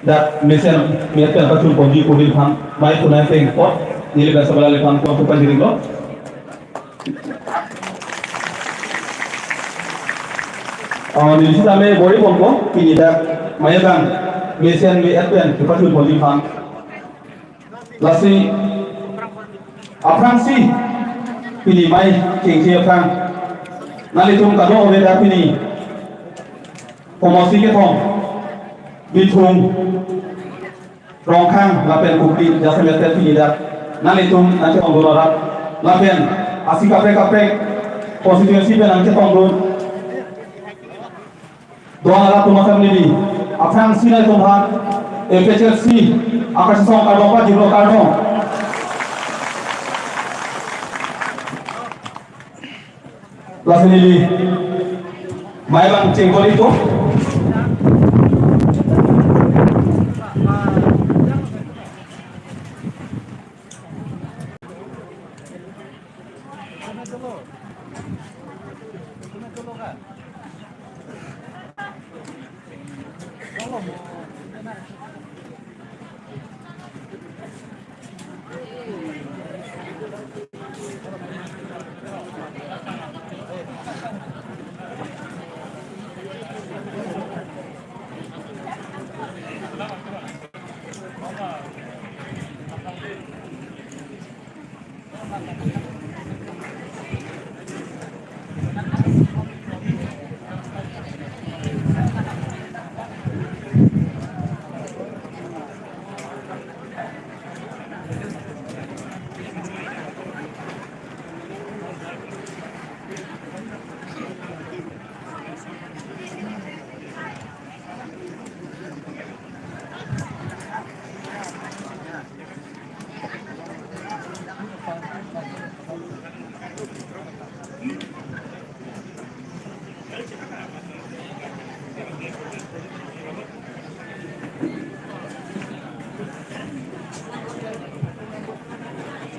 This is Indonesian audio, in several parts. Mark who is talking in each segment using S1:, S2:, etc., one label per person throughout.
S1: dat mesen miatan patul ponji kodil phang mai kunai teng pot nilai sebelah lepan ko ko panjiri lo di sini kami boleh bongko kini dak mai bang mesen miatan patul ponji phang lasi aprangsi kini mai kengsi phang nali tum kado beda kini promosi ke thong di thung rong khang lapen kuki jasa mete tidak nali tum nanti onggorat lapen asik kapek konstitusi pen nanti onggon doa arah tumasan ini apang sini tumhan FHC akas song kado apa jiblo kado lasen ini Mailang cengkol itu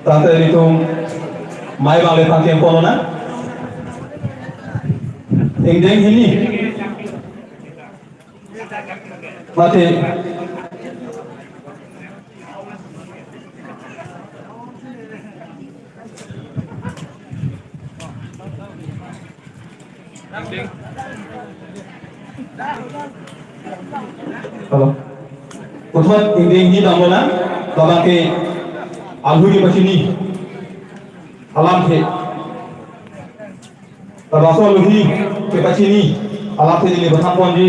S1: tante itu mai bang lepan tempo na engdeng ini mati halo utmat engdeng ini damona babang ke alhu ke pachini alam ke tabaso luhi ke pachini alam ke dili batang ponji